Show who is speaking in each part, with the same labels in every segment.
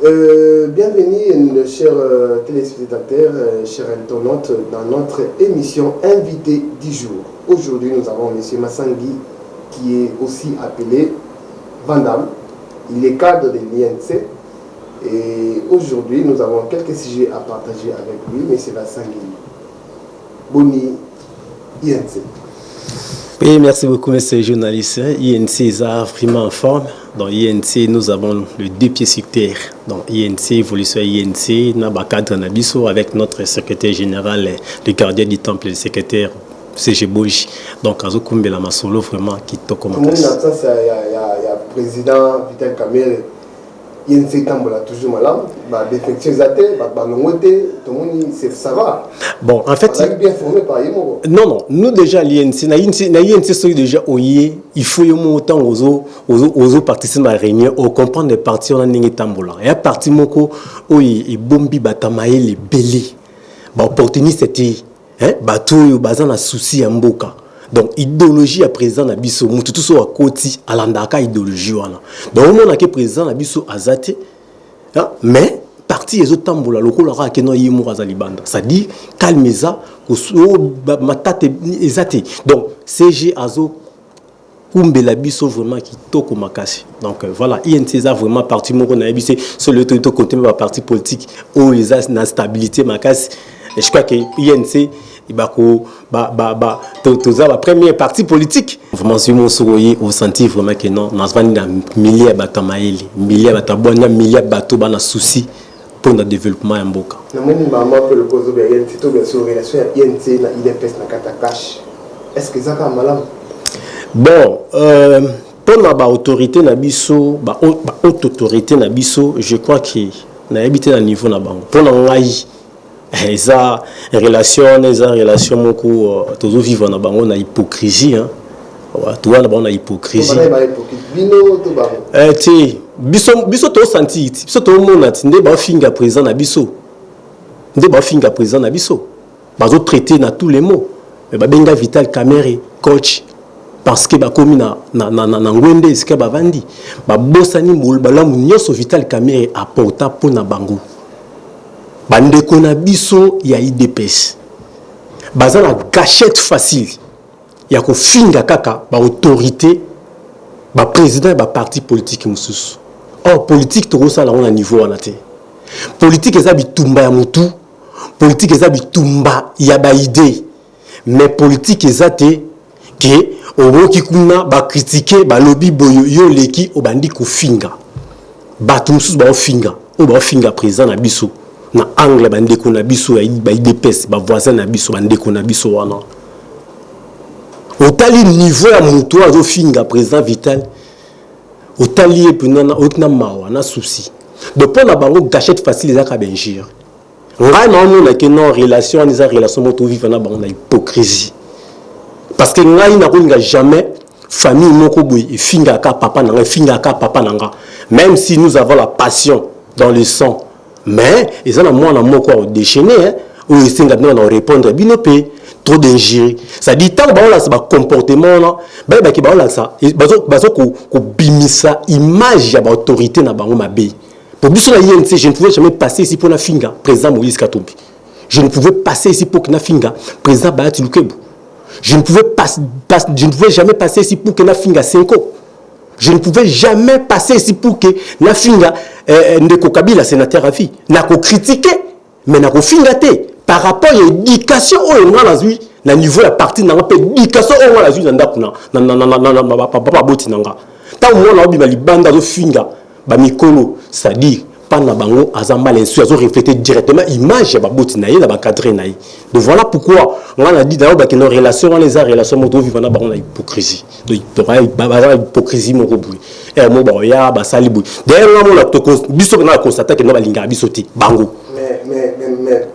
Speaker 1: Bienvenue, chers téléspectateurs, chers internautes, dans notre émission Invité du jour. Aujourd'hui, nous avons M. Massangui, qui est aussi appelé Vandam. Il est cadre de l'INC. Et aujourd'hui, nous avons quelques sujets à partager avec lui, M. Massangui. Boni, INC.
Speaker 2: Oui, merci beaucoup, monsieur le journaliste. INC est vraiment en forme. Dans INC, nous avons le deux pieds sur terre. Dans INC, évolution INC, nous avons cadre Nabiso avec notre secrétaire général, le gardien du temple, le secrétaire CG Boji. Donc, à Zokumbe la Masolo, vraiment, qui toque comme ça.
Speaker 1: Il y a le président Vital Kamere. INC Tambola toujours malade, défections athées, ça va.
Speaker 2: Bon, en fait,
Speaker 1: bien formé par Yemo.
Speaker 2: Non, nous déjà l'INC, c'est déjà il faut y autant aux participants à la réunion, au comprendre les partis on a n'ingé Tambola. Et à partir moko, il bombi batamaye les belés. Opportuniste c'était, bateau yo bazan a souci à mboka. Donc idéologie à présent na biso mutu tout so à côté à l'andaka idéologie wana. Donc on a que présent na biso azate mais parti les autres tambola lokola ka ke no yimo azalibanda. Ça dit calmeza ko matate ezate. Donc CG azo kumbela biso vraiment qui toko makasi. Donc voilà, INC a vraiment parti moko na biso sur le territoire côté par parti politique où ils a na stabilité makasi. Et je crois que INC la première partie politique. Vraiment, si on vous sentez vraiment que non, nous avons milliers de bateaux, milliers de bateaux, de soucis pour le développement en Boka.
Speaker 1: Est-ce que ça va mal?
Speaker 2: Bon, pour l'autorité, je crois que nous avons habité à niveau de pour les relations beaucoup toujours vivre na bango na hypocrisie tu vois na bango na hypocrisie biso to senti biso to mona tinde ba finga présent na biso bazo traiter na tous les mots mais ba benga Vital Kamere coach parce que ba komi na ngwende ska ba vandi ba bosani mbul balamu nyoso Vital Kamere apporta pour na bango bandeko na biso ya IDPS baza na gâchette facile ya ko finga kaka ba autorité ba président ba parti politique mususu. Or politique to ça là on a niveau wana te. Politique eza bitumba ya mutu, politique eza bitumba ya ba idée. Mais politique eza te ke oboki kuna ba critiquer ba lobby boyo yo leki obandi ko finga. Ba mususu ba finga, o ba finga président na biso. Na angle bandeko na biso ya IDPS ba voisin na biso bandeko na biso wana otali niveau ya mutu azo finga président Vital otali epena okina mawa na souci donc pour na bango gâchette facile za ka benjir ngai na mona ke non relation ni za relation moto vivre na bango na hypocrisie parce que ngai na kolinga jamais famille moko boy finga ka papa nanga finga ka papa nanga même si nous avons la passion dans le sang. Mais ils ont moi quoi déchaîné où ils sont à répondre binopé trop d'injures ça dit tant que là c'est un comportement là ben qui là ça bazo ko bimisa image ya autorité na bango mabe pour biso la INC je ne pouvais jamais passer ici pour la finga président Moïse Katumbi je ne pouvais passer ici pour que na finga président Bahati Lukebu je ne pouvais jamais passer ici pour que na finga Senko. Je ne pouvais jamais passer ici pour que la finga Ndeko Kabila sénateur à vie n'a qu'au critiquer mais n'a qu'au fingate par rapport à l'éducation au na niveau la partie n'a pas éducation au la zui nanda kuna na papa boti nanga tant moi na obi malibanda zo finga ba mikolo ça dit pas na bango azamba l'insu azo refléter directement image ya baboti na ye na ba cadre na ye donc voilà pourquoi on a dit d'ailleurs que nos relations les relations moto vivant na bango na hypocrisie donc ba hypocrisie mo robui et mo ba ya ba sali boui d'ailleurs on a to biso na constater que no ba linga biso ti bango
Speaker 1: mais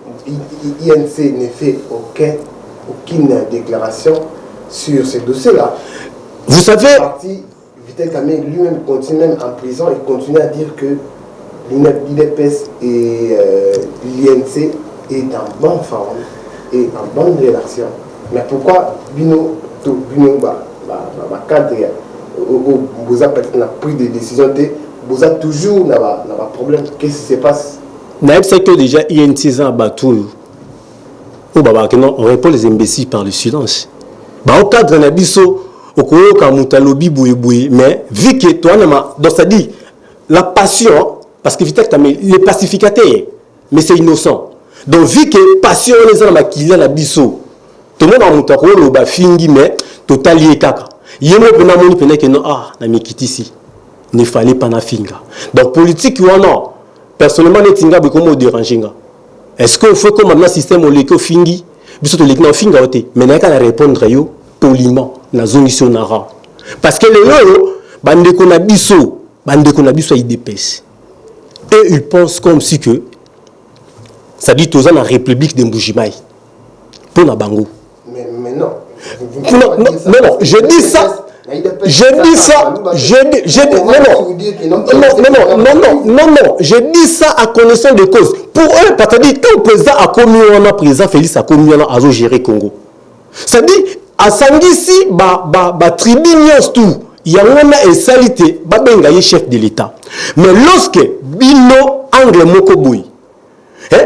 Speaker 1: INC ne fait aucune déclaration sur ce dossier là.
Speaker 2: Vous savez
Speaker 1: Vital Kamere lui-même continue même en prison et continue à dire que l'IDPS et l'INC est en bonne forme et en bonne relation. Mais pourquoi Bino cadre vous a pris des décisions vous avez toujours un problème. Qu'est-ce qui se passe?
Speaker 2: C'est que déjà, il y a une saison à bateau. On répond les imbéciles par le silence. Au cadre de biso, mais vu que toi, donc ça dit, la passion, parce que il est pacificateur, mais c'est innocent. Donc, vu que passion, les gens qui la biso, tout le monde a monté le fingi, mais total lié kaka. Il y a un que non, ah, na mikiti ici. Ne fallait pas na finga. Donc, politique, non. Personnellement, les tinga, comment déranger? Est-ce qu'il faut que maintenant, système, on l'éco fingi, biso to l'éco finga, mais n'a qu'à répondre yo poliment, na zone ici nara. Parce que les gens, bande qu'on a biso IDPS. Et ils pensent comme si que, ça dit tous dans la République de Mbujimaï. Pour na bango.
Speaker 1: Mais non.
Speaker 2: Non, je dis ça. Je dis ça à connaissance de cause. Pour eux, parce que quand le président a commis un président Félix a commis un à gérer Congo. Ça dit, à Sangisi, tribune tout. Il y a un salité, il chef de l'État. Mais lorsque Bino Angle Mokoboui,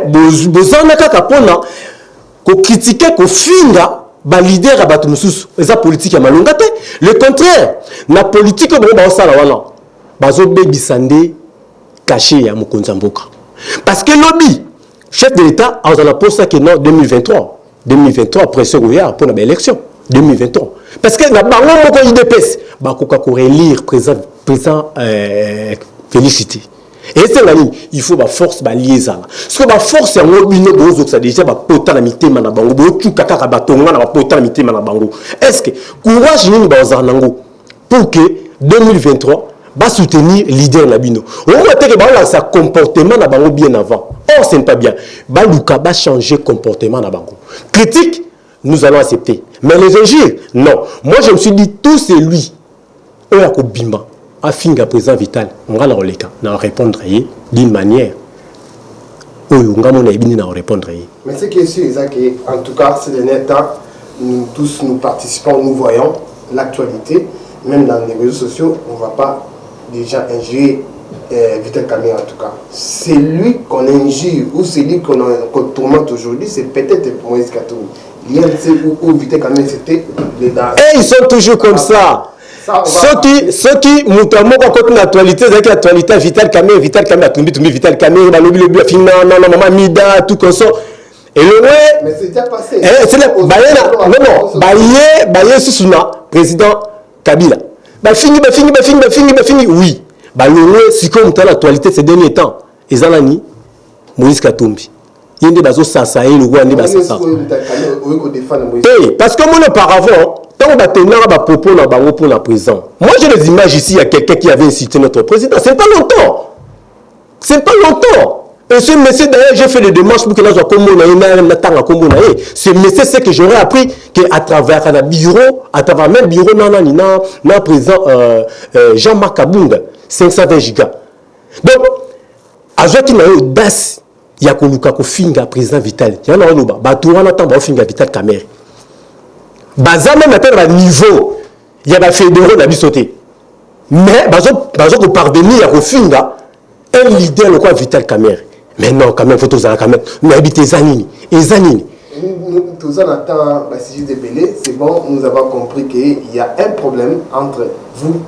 Speaker 2: besoin de critiquer, qu'on finga, leader à la politique à Malongate. Le contraire, la politique est caché à Mokonzamboka. Parce que lobby, chef de l'État, a la poste que non 2023. 2023, pression pour l'élection. 2023. Parce que la banque IDPS, relire président Félicité. Et c'est là il faut la force lier ça. Parce que la force c'est un lobby ça déjà potant la mité mana bango, tu kaka batonga na potant la mité mana bango. Est-ce que courage ni bazanango pour que 2023 va soutenir leader Labino. On va dire que ça comportement na bango bien avant. Or ce n'est pas bien. Baluka va changer comportement na bango. Critique, nous allons accepter. Mais les injures, non. Moi je me suis dit tout c'est lui. On a bimba. Afinga président Vital, on va répondre d'une manière. On va répondre.
Speaker 1: Mais ce qui est sûr, c'est qu'en tout cas, ces derniers temps, nous tous, nous participons, nous voyons l'actualité, même dans les réseaux sociaux, on ne va pas déjà injurer Vital Kamerhe en tout cas. C'est lui qu'on injure ou c'est lui qu'on tourmente aujourd'hui, c'est peut-être Moïse Katumbi. L'INC ou Vital Kamerhe, c'était les dames.
Speaker 2: Et ils sont toujours comme ça. Ceux qui notamment quand l'actualité, c'est l'actualité Vital Kamerhe a tombé Vital Kamerhe, le fina, maman Mida, tout comme ça. Et le
Speaker 1: mais c'est déjà passé.
Speaker 2: Baye Susuna, président Kabila. Fini, oui. Le si comme l'actualité ces derniers temps, ils ont ni Moïse Katumbi. Il y a des bases ça et le roi n'est pas ça. Parce que moi auparavant, tant que tu as propos pour la prison. Moi j'ai des images ici, il y a quelqu'un qui avait incité notre président. C'est pas longtemps. Et ce monsieur d'ailleurs, j'ai fait des démarches pour que là soit comme ce monsieur c'est que j'aurais appris qu'à travers un bureau, à travers même bureau na président Jean-Marc Kabunda 520 gigas. Donc à ce qui m'a audace, il y a que finga président Vital. Il y en a un autre. Batourana tamba finga Vital Kamerhe. Baza même à niveau, il y a des fédéraux qui ont sauté. Mais bazo ko parvenir à finga un leader le quoi Vital Kamerhe. Mais non, quand même, faut tous quand même. Mais habitez Zanini. Et Zanini.
Speaker 1: Nous tous en attendant si de Bélé, c'est bon, nous avons compris qu'il y a un problème entre vous,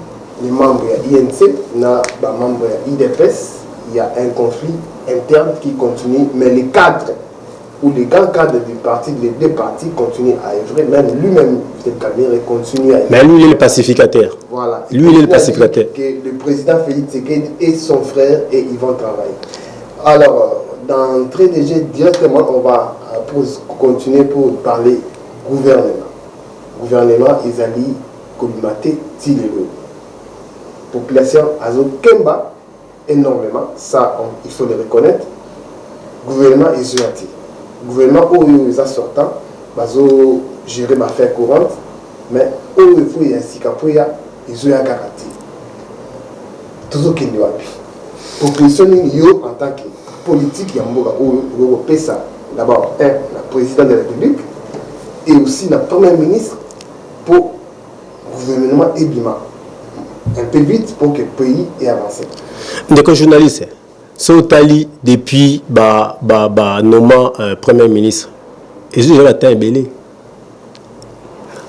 Speaker 1: les membres de l'INC, les membres de l'IDPS. Il y a un conflit interne qui continue, mais les cadres ou les grands cadres du parti, les deux partis continuent à œuvrer, même lui-même, Vital Kamerhe continue à œuvrer.
Speaker 2: Mais lui, il est le pacificateur.
Speaker 1: Voilà.
Speaker 2: Lui, il est le pacificateur.
Speaker 1: Que le président Félix Tshisekedi et son frère, et ils vont travailler. Alors, d'entrée de jeu, directement, on va continuer pour parler gouvernement. Gouvernement, ils allaient collimater Tilelo. Population Azo Kemba, énormément, ça, il faut le reconnaître. Gouvernement Isoati. Gouvernement où ils sont sortants, ils gérer ma affaire courante, mais où il faut y avoir ils ont garanti. Tout ce qu'il y a. Population en tant que politique, il y a un ça. D'abord, la présidente de la République et aussi la première ministre pour le gouvernement Ebima. Un peu vite pour que le pays ait avancé.
Speaker 2: Ndeko journaliste, Sotali depuis nommant Premier ministre. Et je vais atteindre belé.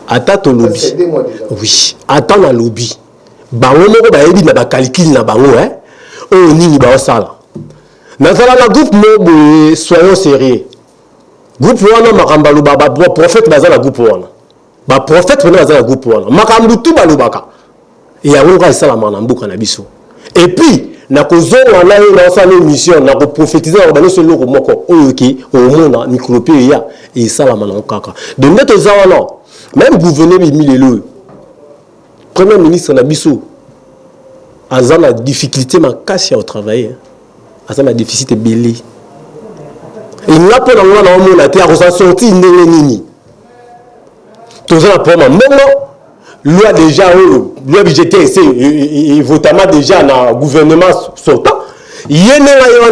Speaker 2: Attends au lobby. Oui, attends au lobby. Bango moko ba yebi na ba calcul na bango hein. Oh nini ba osala. Na zala na groupe mo soyons sérieux. Groupe wana makamba lo ba prophète bazala groupe wana. Ba prophète wana bazala groupe wana. Makambu tu balobaka. Et ya wonga sala mana mboka na biso. Et puis na kozonga na yo na osala mission na ko prophétiser na bano solo ko moko oyoki o mona micropé ya et sala mana kaka. De neto zawana même gouverneur Milelo Premier ministre na biso a la difficulté ma casse au travail a la déficit belé il n'a pas dans mon la terre on sorti nini tout ça pour moi loi déjà loi budgétaire c'est votamment déjà na gouvernement sortant yene wa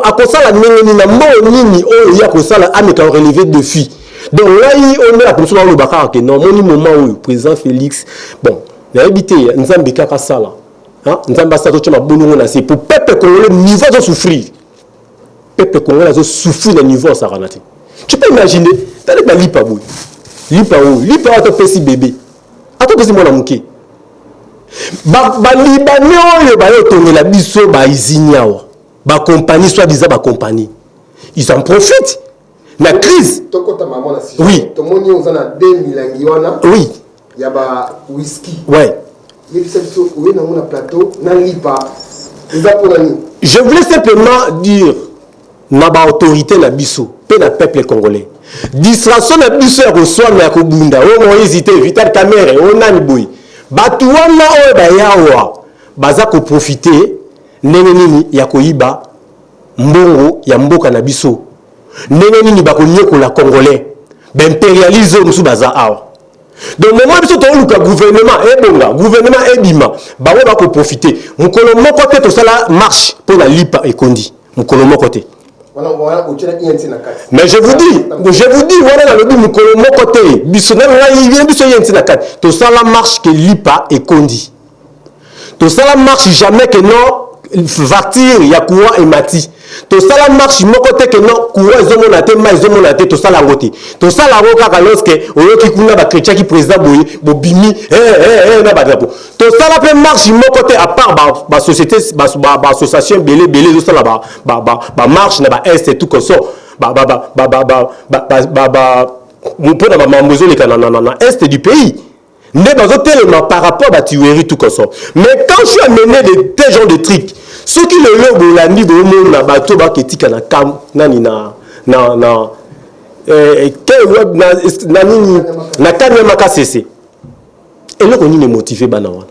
Speaker 2: ako sala nini na mo nini o ya ko sala ameka relever défi. Donc là, on est à pour le Bakar que non, mon moment où le président Félix, bon, il a habité, nous avons béka ça là, hein, nous avons passé tout le monde c'est pour peuple congolais niveau de souffrir, peuple congolais de souffrir le niveau ça ranati. Tu peux imaginer, t'as les lipa boy, lipa à ton petit bébé, à ton petit mon amouké, libanais ba yo tourner la biso ba izinyao, ba compagnie soit disant ba compagnie, ils en profitent. La crise. Oui. Oui.
Speaker 1: Il y a whisky.
Speaker 2: Ouais. Je voulais simplement dire na autorité na biso, pe na peuple congolais. Distraction na biso reçoit na kobunda. O Moïse ité Vital Kamerhe, o nani boy. Batu wana o ba yawa. Baza ko profiter nini ya koyiba mbongo ya mboka na biso. Nene ni bakonye la congolais impérialisé musu baza awa donc moment biso to luka gouvernement ebonga gouvernement ebima bango ba ko profiter mukolo moko te to sala marche pour la lipa ekondi mukolo moko te mais je vous dis voilà le but mukolo moko te biso na biso yenti na kati to sala marche que lipa ekondi to sala marche jamais que non vartir ya kuwa emati to sala marche moko te que non kuwa ezomona te ma ezomona te to sala ngote to sala kaka lorsque oyoki kuna ba chrétien qui président boye bobimi na ba drapeau to sala pe marche moko te à part ba société ba association belé zo sala ba marche na ba est et tout comme ça ba mon na ba mamozo le na est du pays ne bazo tellement par rapport à tuerie tout comme ça mais quand je suis amené de tel genre de trucs ceux qui le lobo la ni de na bato ba ketika na kam nani na quel web na nini na kanya makasese et là on est motivé bana wana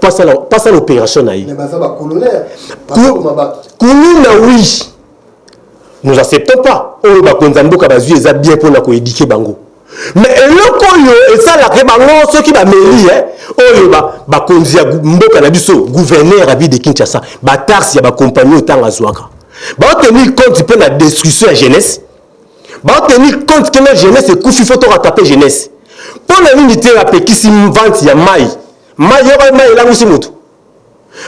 Speaker 2: pas ça l'opération na yi
Speaker 1: mais baza ba colonel
Speaker 2: kuluna oui nous acceptons pas o ba konzamboka bazui eza bien pour na ko éduquer bango. Mais eloko yo et ça la bango ceux qui ba mairie oyo ba konzia mboka na biso gouverneur abi de Kinshasa ba taxe ya ba compagnie otanga zwaka ba tenir compte pe na destruction ya jeunesse ba tenir compte que la jeunesse est coufi faut rattraper jeunesse pour la unité la pekisi vente ya mai yo mai la musi mutu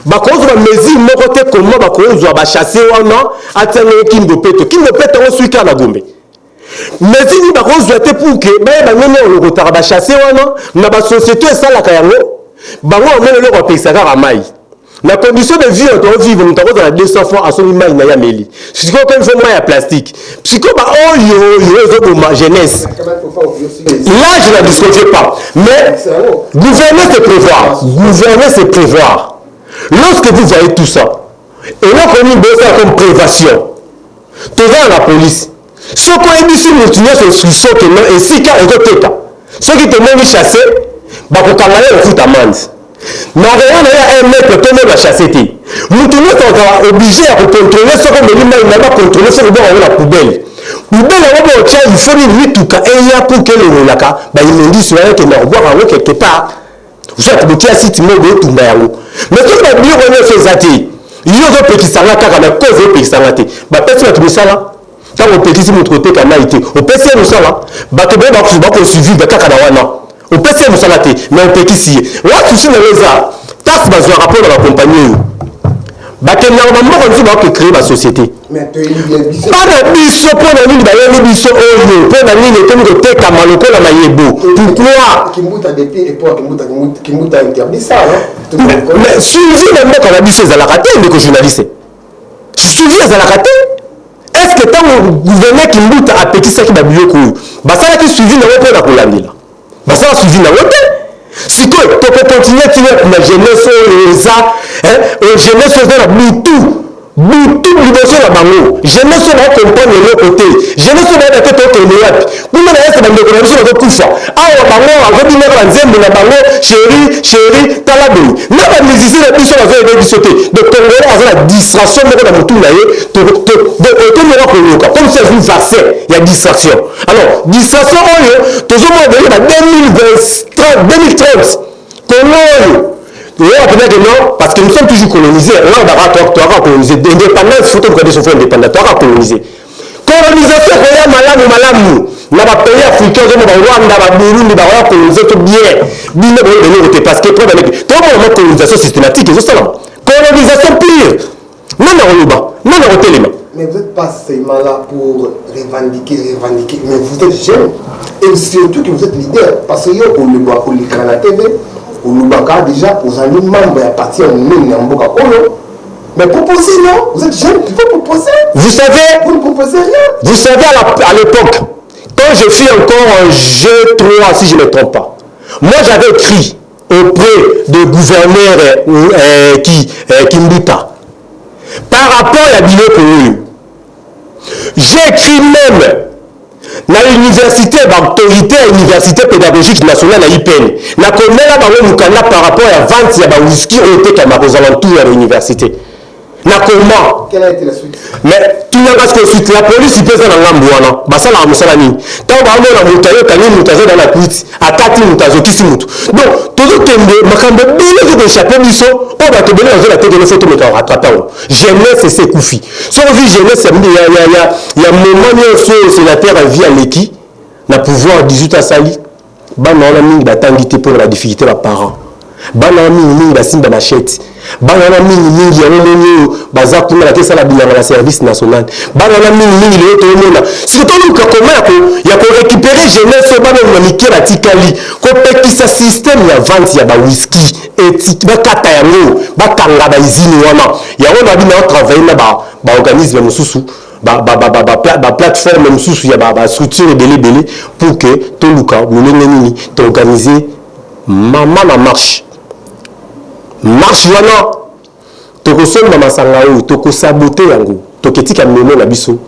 Speaker 2: ba kozo ba mesure moko te comment ba kozo ba chasser wana atene kingo peto on suika na Gombe. Mais si nous avons souhaité pour que nous avons chassé la société et ça la kayango bango amene le ko pesa ka mai la condition de vie on vivre nous avons dans 200 fois à son mai na ya meli siko comme fait mai à plastique siko ba yo zo ma jeunesse là je ne disconfie pas mais gouverner c'est prévoir lorsque vous voyez tout ça et là on dit ça comme prévention tout ça la police ce qu'on est dit sur le tunnel c'est ce que non et si car on peut ceux qui te m'ont chassé bah pour camarade au foot amende mais rien n'a un mètre tout le monde a chassé ti nous sommes obligés à contrôler ce qu'on me dit mais contrôler ce qu'on a la poubelle on il faut lui tout cas et il y a pour que le laka bah il me dit sur un que on boire en quelque part vous êtes bloqué à site mobile tout mais tout le bien on fait ça ti il y a des petits salats car la cause est petits salats bah personne tout ça là tant on peut dire notre côté canalité au PC nous ça là bah tu vas pas suivre de kaka wana au PC nous ça là mais on peut ici là tu sais les ça taxe va se rapport dans la compagnie bakenda bamoko nzu ba créer la société
Speaker 1: mais
Speaker 2: para biso pona nini bayeli biso oyo pona nini tomi koteka maloko na mayebo pourquoi
Speaker 1: kimbuta depuis époque kimbuta interdit ça
Speaker 2: mais suivi na mboka na biso ezalaka te ndeko journaliste suivi ezalaka te est-ce que ntango gouverneur kimbuta apetisaki babiloko oyo basalaki suivi nango mpo na kolandela basala suivi nango te sikoyo tokokontinue tina na jeunesse oyo eza jeunesse oyo eza na butu liboso na bango jeunesse oyo bakompagne eloko te jeunesse oyo bayeba te tokende wapi kuna na yese bandeko na biso bazokufa awa bango azobinaka banzembo na bango sheri tala boye na bamusicien na biso bazoyebe biso te donc congolais aza na distraction moko na motu na ye otomeka koloka comme ça ezwi vaccin ya distraction alors distraction oyo tozomona beye ba 2030 kongo oyo peut-être non, parce que nous sommes toujours colonisés. Là, on va coloniser. Indépendance, il faut que nous soyons indépendants. On va coloniser. Colonisation, c'est malamu. Dans les pays africains, dans le Rwanda, dans le Burundi, on va coloniser tout bien. Parce que tout le monde colonisation systématique. Colonisation pire. Non, non,
Speaker 1: mais vous n'êtes pas seulement là pour revendiquer, mais vous êtes jeune. Et surtout que vous êtes leader. Parce que vous le voyez pour l'écran à la TV. Oulubaka déjà, vous avez membre à partir de Mboka Olo. Mais proposez, non? Vous êtes jeune, il faut proposer.
Speaker 2: Vous savez,
Speaker 1: vous ne proposez rien.
Speaker 2: Vous savez, à l'époque, quand je fais encore un G3, si je ne me trompe pas, moi j'avais écrit auprès du gouverneur Kimbuta par rapport à la Biloko. J'ai écrit même dans l'université, l'autorité à l'université pédagogique nationale à IPN. Na komela bango mukanda par rapport à vente ya ba whisky au été kama aux alentours de l'université. Na comment?
Speaker 1: Quelle a été la suite?
Speaker 2: Mais tu n'as pas ce que suite la police il peut ça dans l'amboana. Basala amusala ni. Tant ba mona mutayo kani mutazo dans la cuite. Akati mutazo kisi mutu. Donc todo tembe makambo bile de échapper biso. On va te donner la tête de la photo mais on rattrape. Jeunesse c'est Koufi. Son vie jeunesse il y a moment où c'est la terre vie à l'équipe. Na pouvoir 18 à sali. Bana na mingi batangité pour la difficulté des parents. Bana mingi basimba machette. Bana mingi ya monyo baza kuna la kesa la bilanga la service national. Bana mingi le to mona. Surtout nous comment ya ko récupérer jeunesse bana na mikela tikali. Ko pekisa système ya vente ya ba whisky et ba kata yango ba kanga ba izini wana. Ya wana bina travailler na ba organisme mususu. Plateforme mususu ya ba structure belé pour que to luka mulengeni t'organiser maman la marche wana tokosomba masanga oyo tokosabote yango toketika memo na biso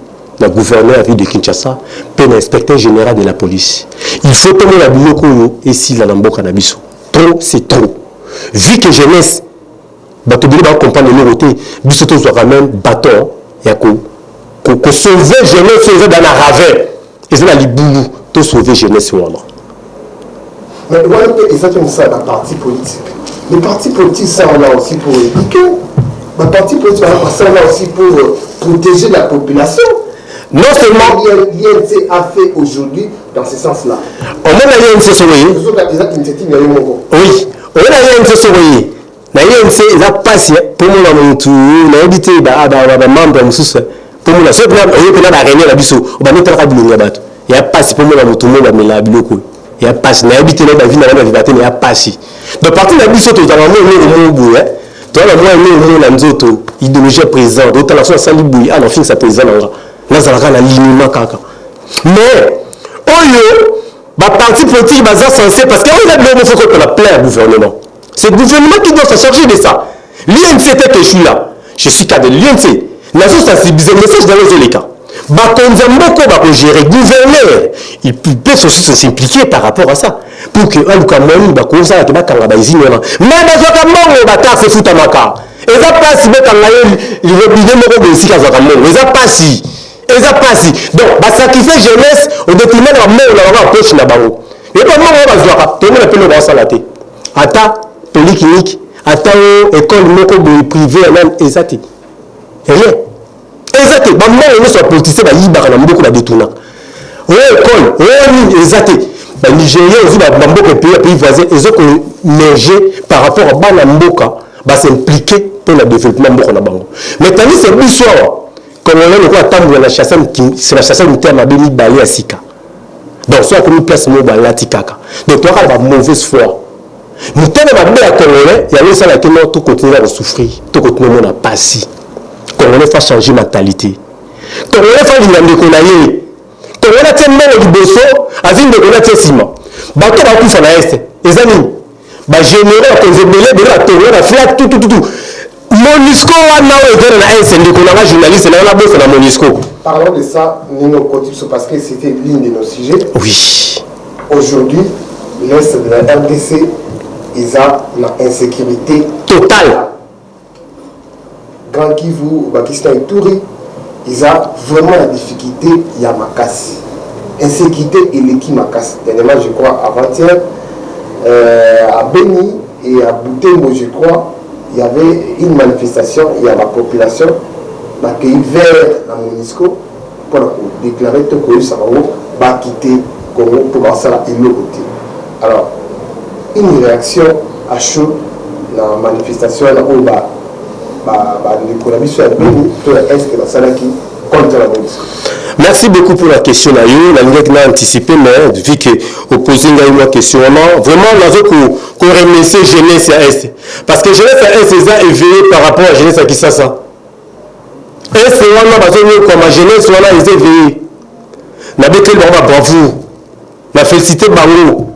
Speaker 2: na gouverneur à ville de Kinshasa pe na inspecteur général de la police il faut tomber la biloko oyo esila na mboka na biso trop c'est trop vu que jeunesse bato bili ba comprendre le côté biso to zo même bâton ya ko sauver jeunesse sauver dans la ravin et c'est la libulu to sauver jeunesse wana.
Speaker 1: Mais voilà exactement ça la partie politique. Les partis politiques sont là aussi pour éduquer. Les partis politiques sont là aussi pour protéger la population.
Speaker 2: Non seulement
Speaker 1: l'INC a fait aujourd'hui dans ce sens-là.
Speaker 2: On a l'INC soyez. Oui, on a l'INC soyez. L'INC est passé pour moi dans tout. On a habité dans membre mususu. Pour moi, c'est bien. On est dans la réunion la biso. On va mettre la boulot là-bas. Il y a passé pour moi dans tout le monde mais la biloko. Il y a passé. On a habité dans la vie dans la vivate il y a passé. Donc partir la biso to dans le monde hein. Toi la moi le monde nzoto idéologie présent d'autant la soit libouille alors fin ça présent là. Là ça va la ligne kaka. Mais oyo ba parti politique bazar censé parce que on a bien faut qu'on a plein gouvernement. C'est le gouvernement qui doit se charger de ça. L'INC était échoué là. Je suis cadre de l'INC. La chose sensibiliser le message dans les cas. Bakonzamboko va gérer gouverneur. Il peut s'impliquer par rapport à ça. Pour que un kamoni bakonza que bakanga bazini wana. Mais bazoka mongo batase futa maka. Eza passe bekanga il robinet moko besika zoka mongo. Eza passe. Donc ba sacrifier jeunesse au détriment de la mort na poche na bango. Et pas mongo bazoka. Tout le monde appelle le salate. Ata polyclinique, ata école moko privée même ezati. Rien. Exact. Maman, on est politicien, il y a beaucoup de détournants. Oui, école, oui, exact. Les Nigériens aussi, dans beaucoup de pays voisins, ils ont émergé par rapport à Banamboka. va s'impliquer pour le développement de Bango. Mais tandis que c'est soir, comme on a attendre la chasse, c'est la chasse militaire m'a béni balé à Sika. Donc, soit comme une place mobile à Tikaka. Donc, tu as une mauvaise foi. Nous avons bien à Congolais, il y a ça là que nous tout continuer à souffrir, tout continuer à passer. Congolais faut changer de mentalité. Congolais faut l'indé konaye. Congolais tellement du bosso, azine de konaye tellement. Bato ba kufa na est. Ezani. Ba général ko zebele de la tour na flat tout. Monisco wana o était na est de konaye journaliste na la bosse na Monisco.
Speaker 1: Parlons de ça, Nino Kotiso, parce que c'était l'une de nos sujets.
Speaker 2: Oui.
Speaker 1: Aujourd'hui, l'Est de la RDC, ils ont une insécurité
Speaker 2: totale.
Speaker 1: Grand Kivu, Bakistan et Touri, ils ont vraiment la difficulté, il y a Makassi. Insécurité et l'équipe Makassi. Dernièrement, je crois, avant-hier, à Beni et à Boutembo, je crois, il y avait une manifestation, il y a la population qui est vers la Monisco pour déclarer que ça va quitter Congo pour passer à l'autre côté. Alors, une réaction à chaud dans la manifestation là où
Speaker 2: merci beaucoup pour la question. La ligne a anticipé, mais vu que opposé a une question, vraiment, on avait qu'on remercie jeunesse à Est. Parce que jeunesse à Est, c'est ça éveillé par rapport à jeunesse à Kisasa. Est, c'est comme la jeunesse, on a éveillé. La béquille, on va bravo. La félicité, bango.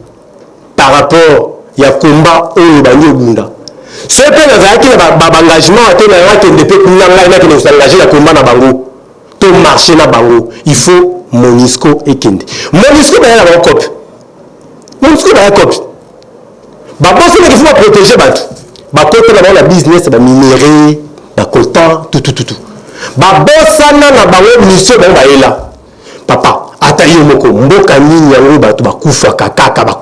Speaker 2: Par rapport, il y a combat au Banyo Bunda. Ce qui est l'engagement, il faut Monisco et Kende. Monisco est la copie. Monisco est la copie. Il faut protéger la business, la minerai, la coltan, tout. Papa, ataye moko, mboka nini yango batu bakufa kakaka.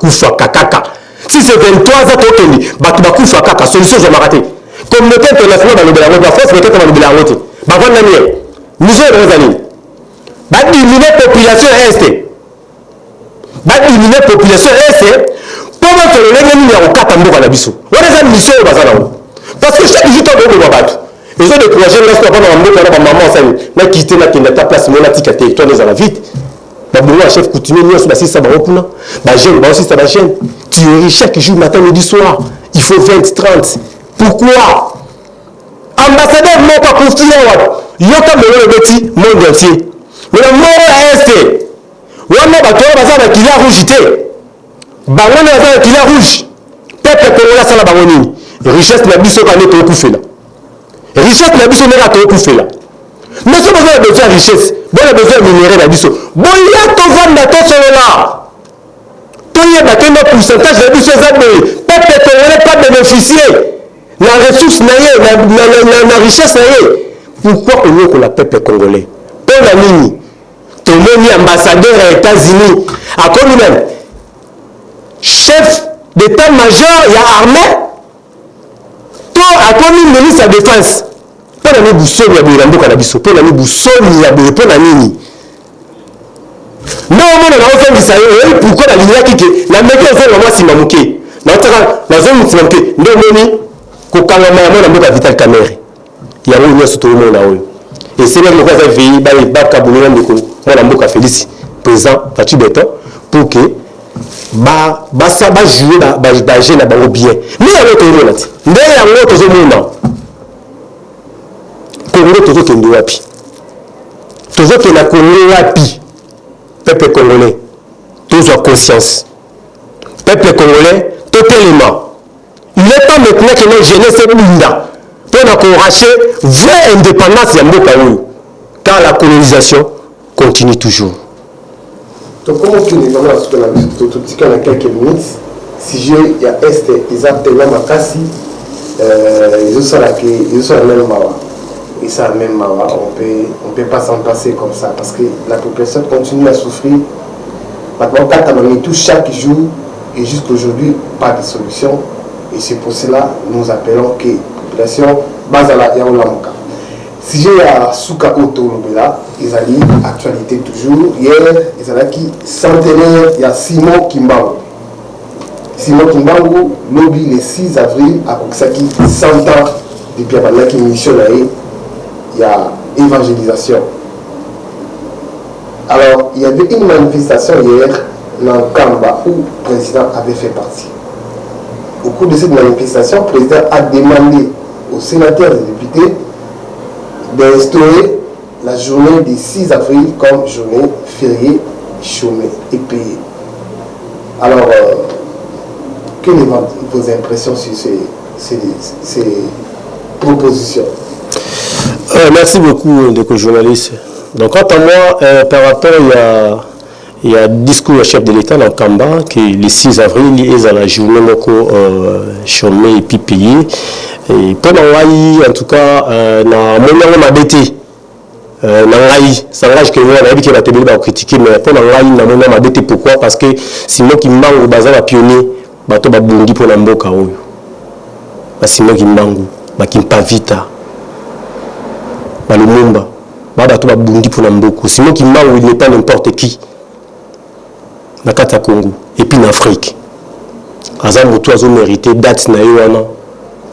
Speaker 2: Si c'est 23 ans, bakufa kaka, solution je m'arrête. Communauté internationale dans le Bélarus, la force peut-être dans le Bélarus. Bavon nani, nous sommes les ba diminuer population est. Ba diminuer population est. Comment que le nani ya okata mboka na biso. Wana za mission bazana. Parce que chaque jour on doit battre. Ils ont découragé lorsqu'on va dans mboka na maman ça na quitter na kenda ta place mona tika territoire des ala vite. Ba bongo chef coutumier nous sur la 6 ça ba okuna. Ba jeune ba aussi ça ba chaîne. Tuerie chaque jour, matin, midi, soir. Il faut 20, 30. Pourquoi? Ambassadeur, non pas pour finir. Il y a comme le petit monde entier. Mais le monde est resté. On a besoin qu'il a rougité. On a besoin qu'il a rouge. Peuple que l'on a la baronnie. Richesse n'a pas besoin de tout faire là. Richesse n'a pas besoin de tout faire là. Mais si on a besoin de richesse, on a besoin de minerai la biso. Bon, il y a tout vendre tout cela là. Il y a un pourcentage de choses à donner. Peuple congolais pas bénéficier. La ressource la richesse. Pourquoi on est que le peuple congolais? Pour la mini, tout le monde ambassadeur aux États-Unis, à communal, chef d'état-major, il y a armée, tout à communal ministre de la défense. Pour la mini, Boussol, il y a Birambo Kanabiso. Pour la mini, Boussol, il y a Birambo Kanabiso. Non, on a fait ça. Pourquoi la ligne qui la météo fait vraiment si mamouké. La zone si mamouké. Non, non, non, Vital Kamere. Il y a un sur tout le monde là. Et c'est même le cas de veiller, Kabouné, moi, Félix, présent, Fatu Béton, pour que ça va jouer dans bien. Mais il y a un autre monde. Mais il y a un autre monde. Congo, toujours qu'il y a wapi. Toujours qu'il y a Congo wapi. Peuple congolais, tous en conscience. Peuple congolais, totalement. Il n'est pas maintenant que notre jeunesse est bunda pour encourager vraie indépendance de Mbokaou, car la colonisation continue toujours.
Speaker 1: Donc, comment tu es vraiment sur la musique, tout ce qu'on a quelques minutes, si il y a Est, ils ont tellement Makassi, ils ont la même mawa. Et ça, même mawa, on peut pas s'en passer comme ça, parce que la population continue à souffrir. Maintenant, quand on a mis tout chaque jour, et jusqu'aujourd'hui, pas de solution. Et c'est pour cela nous appelons que la population Bazala Yaoulamoka. Si j'ai à Souka Otolobela, ils ont dit actualité toujours. Hier, ils ont dit centenaire, il y a Simon Kimbao. Simon Kimbangu, lobby le 6 avril à Koksaki, 100 ans depuis la mission, il y a évangélisation. Alors, il y avait une manifestation hier dans Kamba où le président avait fait partie. Au cours de cette manifestation, le président a demandé aux sénateurs et députés d'instaurer la journée du 6 avril comme journée fériée, chômée et payée. Alors, quelles sont vos impressions sur ces propositions?
Speaker 2: Merci beaucoup, de journaliste. Donc, quant à moi, par rapport, il y a un discours du chef de l'État dans Kamba, qui le 6 avril, il est à la journée chômée et puis payée. Et pour moi, en tout cas, dans mon abété, ça engage que moi, on a été critiquer, mais pour moi, on a abété pourquoi? Parce que si moi qui m'en au bazar, pionnier, bato ba bungi pour la mboka oyo. Si moi qui m'en qui pas vite, ba lumumba, bato ba bungi pour la mboka. Si moi qui m'en il n'est pas n'importe qui. Na kata Congo et puis en Afrique. Azam moto azo mérité date na yo wana.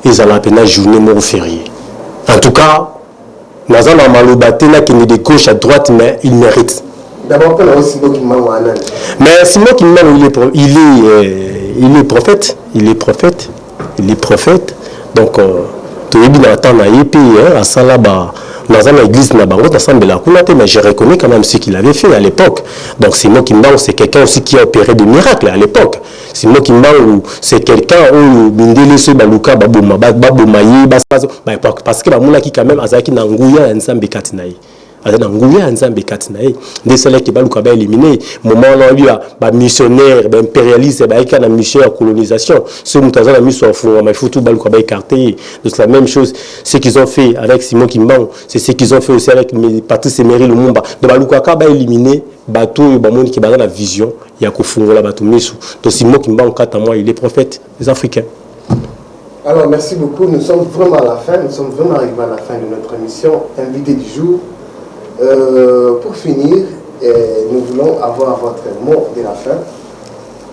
Speaker 2: Ils ont la peine journée mort férié. En tout cas, nous avons malobaté là qui est de gauche à droite, mais il mérite.
Speaker 1: D'abord, pour Simon Kimbangu.
Speaker 2: Mais Simon Kimbangu, il est prophète. Il est prophète. Il est prophète. Donc, tu es bien attendre à y payer à ça là-bas. Dans l'église, mais je reconnais quand même ce qu'il avait fait à l'époque. Donc Simon Kimbangu, c'est quelqu'un aussi qui a opéré des miracles à l'époque. Simon Kimbangu, c'est quelqu'un où Bindele se baluka baboma babomaye parce que bamula qui quand même azaki na nguya nzambe katinaye. Azana nguya nzambe katinaye. Des celles qui baluka ba éliminé, moment là lui ba missionnaire, ba impérialiste, ba ika na mission à colonisation. Ce mutazana mis sur fond, mais il faut tout baluka ba écarté. Donc la même chose, ce qu'ils ont fait avec Simon Kimbangu, c'est ce qu'ils ont fait aussi avec Patrice Emery Lumumba. De baluka ka ba éliminé bateau ba monde qui ba dans la vision, il y a ko fungola bateau misu. Donc Simon Kimbangu kata moi, il est prophète des Africains.
Speaker 1: Alors merci beaucoup, nous sommes vraiment à la fin, nous sommes vraiment arrivés à la fin de notre émission invité du jour. Pour finir, nous voulons avoir votre mot de la fin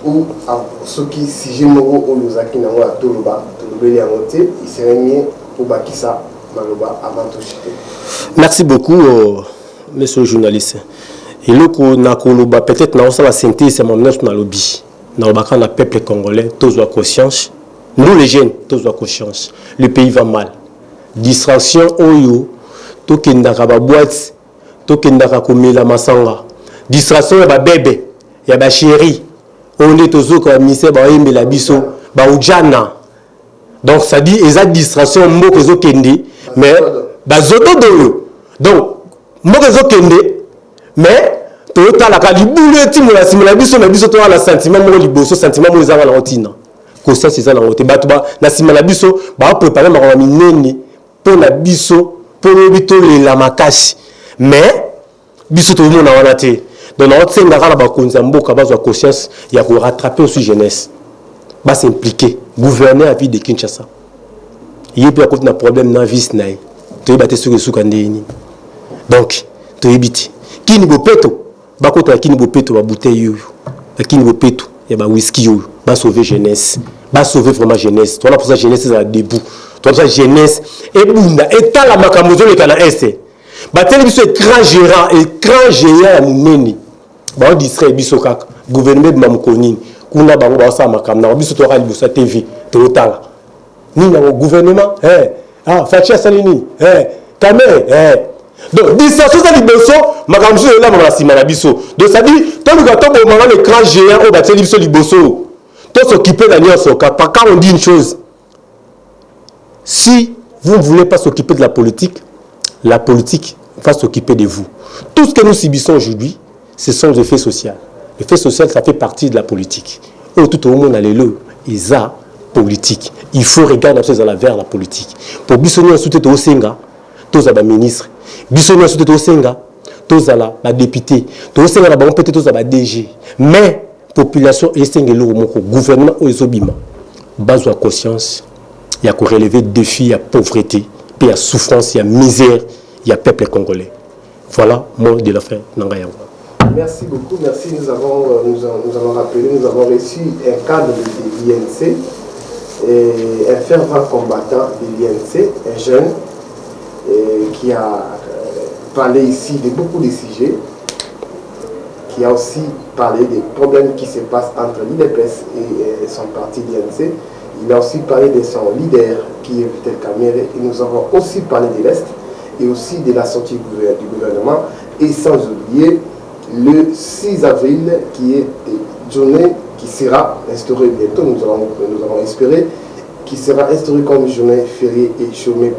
Speaker 1: ou ce qui si j'ai mot au Luzaki Nango à Toloba, Tolobeli à monter, il serait mieux pour Bakissa Maloba avant tout chuter.
Speaker 2: Merci beaucoup, monsieur le journaliste. Et là, peut-être que la synthèse, c'est mon dans le lobby. Dans le peuple congolais, tous ont conscience. Nous, les jeunes, tous ont conscience. Le pays va mal. Distraction, oyo, tout qui n'a pas boîte. Tokendaka komela masanga distraction ya ba bébé ya ba chéri on est toujours comme ministère ba yembela biso ba ujana donc ça dit eza distraction mboko zo kende mais ba zoto dolo donc mboko zo kende mais toyota la ka libule ti mo la simela biso na biso to la sentiment mo liboso sentiment mo ezanga la routine ko ça c'est ça la routine bato ba na simela biso ba préparer ma minene pour la biso pour bito la makasi. Mais, biso tout le monde a été. Donc, on a conscience, il y a rattraper aussi jeunesse. Va s'impliquer, gouverner la vie de Kinshasa. Il y a un problème dans la vie. Tu es sur le soukandéni. Donc, tu es habité. Qui n'est pas péto? Bakota qui n'est pas péto, la bouteille. Qui n'est pas péto? Il y a whisky. Va sauver jeunesse. Va sauver vraiment jeunesse. Tu as pour ça jeunesse est à debout. Tu as pour ça jeunesse. Et bunda. Et t'as la macamozo le canal est. Bateli biso écran géant ya munene ba distrait biso kaka gouvernement de mamukoni kuna bango ba sa makamna biso to rali biso TV to tala ni na gouvernement Fatia Salini Kamé donc distraction za liboso makamzo la mama simana biso donc ça dit tant que to bo mama l'écran géant o bateli biso liboso to s'occuper de nyonso car on dit une chose, si vous ne voulez pas s'occuper de la politique va s'occuper de vous. Tout ce que nous subissons aujourd'hui, ce sont des faits sociaux. Les faits sociaux, ça fait partie de la politique. Et tout le monde a les lois, ils ont politique. Il faut regarder vers la politique. Pour bisonner ensuite au Senga, tous les ministres, bisonner ensuite au Senga, tous les députés, tous les peut-être tous les DG. Mais population et le gouvernement aux obima, base de conscience, il y a qu'on relever défis, il y a pauvreté. Il y a souffrance, il y a misère, il y a peuple congolais. Voilà, mot de la fin.
Speaker 1: Merci beaucoup, merci. Nous allons rappeler, nous avons reçu un cadre de l'INC, un fervent combattant de l'INC, un jeune qui a parlé ici de beaucoup de sujets, qui a aussi parlé des problèmes qui se passent entre l'IDPS et son parti l'INC. Il a aussi parlé de son leader qui est Vital Kamerhe, et nous avons aussi parlé de l'Est et aussi de la sortie du gouvernement, et sans oublier le 6 avril qui est une journée qui sera instaurée bientôt, nous allons espérer, qui sera instaurée comme journée fériée et chômée.